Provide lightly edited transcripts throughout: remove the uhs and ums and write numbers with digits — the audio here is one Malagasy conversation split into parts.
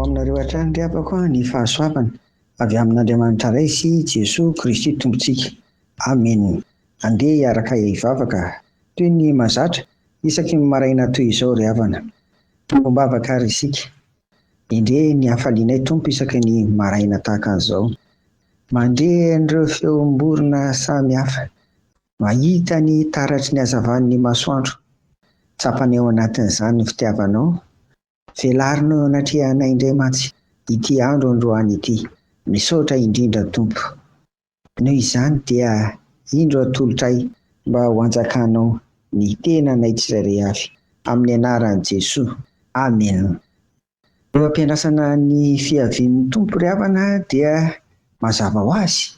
aminareo hatrany ry havako ny fahasoavana avy amin'Andriamanitra iray sy Jesosy Kristy tompontsika. Amen. Andeha hiaraka hivavaka toy ny mazatra isaky ny maraina toy izao ry havana. Tombavaka ary isika. Indre ny hafalianay tompo isaky ny maraina tahaka an'izao. Mandre an'ireo feom-borona samy hafa. Mahita ny taratry ny hazavan'ny masoandro. Tsapana eo anatin'izany ny fitiavanao. Velarinao eo anatrehana indray mantsy ity andro androany ity. Misaotra indrindra tompo. Noho izany dia indro atolotray mba ho anjakanao ny tenanay tsirairay avy. Amin'ny anaran'i Jesosy. Amen. Eo ampiandrasana ny fiavian'ny tompo ry havana dia mazava ho azy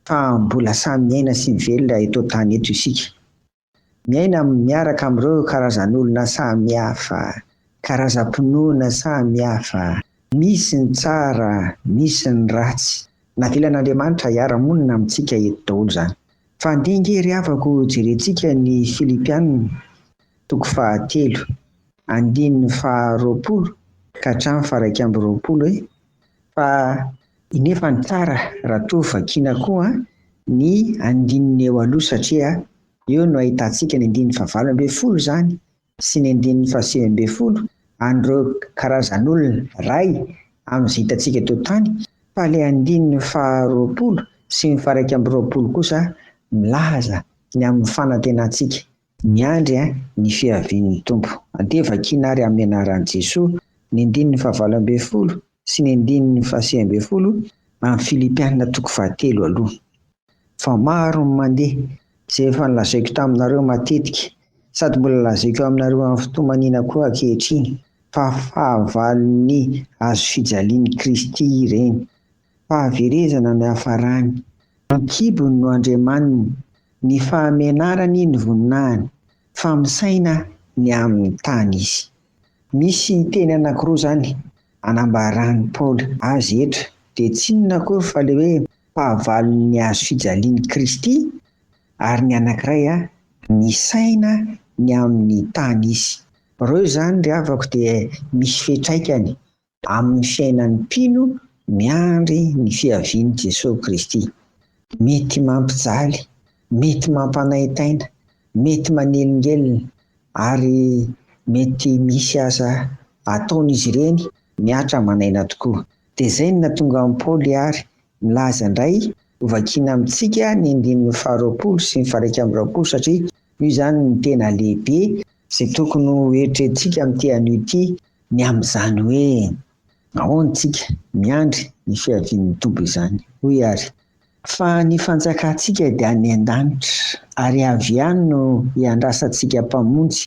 fa mbola samy miaina sy mivelona eto tany eto isika. Miaina miaraka amin'ireo karazan'olona samy hafa, karazam-pinoana samy hafa, misy ny tsara, misy ny ratsy. Navelan'Andriamanitra hiara-monina amintsika eto daholo izany. Fa andiange ry havako jerentsika ny Filipianina 3:10 andininy 20 ka hatramin'ny 120 fa nefa ny tsara raha toa vakiana koa ny andininy eo aloha satria eo no ahitantsika ny andininy 20 izany sy ny andininy 20 an'ireo karazan'olona ray amin'izay hitantsika eto tany, fa ilay andininy 20 sy ny 120 kosa milaza ny amin'ny fanantenantsika miandry ny fiavian'ny tompo. Andeha vakiana ary amin'ny anaran'i Jesosy ny andininy 20 sy ny andininy 20 amin'ny Filipianina 3:10 aloha. Fa maro ny mandeha izay efa nolazaiko taminareo matetika sady mbola lazaiko aminareo amin'ny fotomanina koa ankehitriny fa fahavalon'ny azo fijalian'i Kristy ireny. Fahaverezana no hafarany, ny kibony no andriamaniny, ny fahamenarany ny voninahiny, famisaina ny amin'ny tany izy. Misy teny anankiroa izany anambaran'i Paoly azy eto dia tsy inona akory fa ilay hoe fahavalon'ny azo fijalian'i Kristy ary ny anankiray ny saina ny amin'ny tany izy. Ireo izany ry havako dia misy fiantraikany amin'ny fiainan'ny mpino miandry ny fiavian'i Jesosy Kristy. Mety mampijaly, mety mampanaitaina, mety manelingelina ary mety misy asa ataon'izy ireny miatra manaina tokoa. Dia izay no nahatonga an'i Paoly ary milaza indray hovakiana amintsika ny andininy 20 sy ny 120 satria io izany ny tena lehibe izay tokony ho eritreretintsika amin'ity anio ity, ny amin'izany hoe ahoantsika miandry ny fiavian'ny tompo izany. Hoy ary fa ny fanjakantsika dia any an-danitra ary avy ihany no hiandrasantsika mpamonjy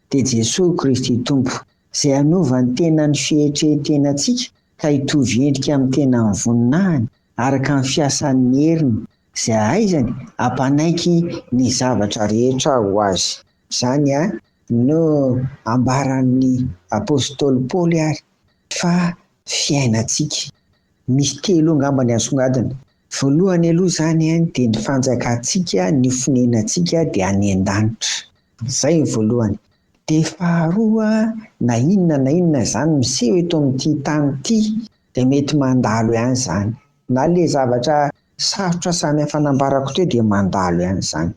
dia Jesosy Kristy tompo izay hanovany tena ny fieritreretenantsika ka hitovy endrika amin'ny tena ny voninahiny araka ny fiasan'ny heriny izay ahaizany hampanaiky ny zavatra rehetra ho azy. Izany no ambaran'ny apôstôly Paoly ary fa fiainantsika. Misy telo angamba ny asongadina. Voalohany aloha izany dia ny fanjakantsika, ny fonenantsika dia any an-danitra. Izay ny voalohany. Dia faharoa na inona izany miseho eto amin'ity tany ity dia mety mandalo ihany izany. Na ilay zavatra sarotra samy hafa nambarako teo dia mandalo ihany izany.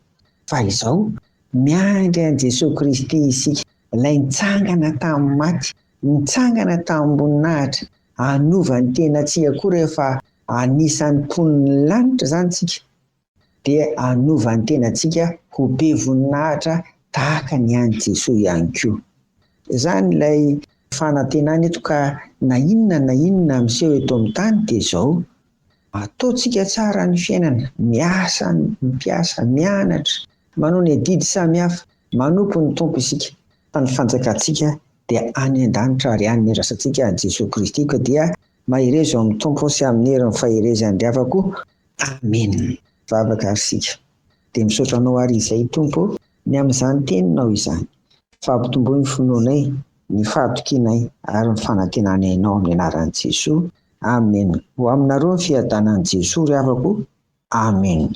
Fa izao miandry an'i Jesosy Kristy isika, ilay nitsangana tamin'ny maty, nitsangana tamin'ny mboninahitra, hanova ny tenantsika koa rehefa anisan'ny mponiny lanitra izany tsika dia hanova ny tenantsika ho be voninahitra tahaka ny an'i Jesosy ihany koa. Izany ilay fanantenana eto ka na inona miseho eto amin'ny tany dia izao. Ataontsika tsara ny fiainana, miasa, mpiasa, mianatra, manao ny adidy samy hafa, manompo ny tompo isika. Fa ny fanjakantsika dia any an-danitra ary any irasantsika an'i Jesosy Kristy ka dia maherezo amin'ny tompo sy amin'ny herin'ny faherezany ry havako. Amen. Vavaka ary isika. Dia misaotra anao ary izay tompo ny amin'izany teninao izany. Fampitomboy ny finoanay, ny fahatokinay ary ny fanantenanay anao amin'ny anaran'i Jesosy. Amen. Ho aminareo ny fiadanan'i Jesosy ry havako. Amen.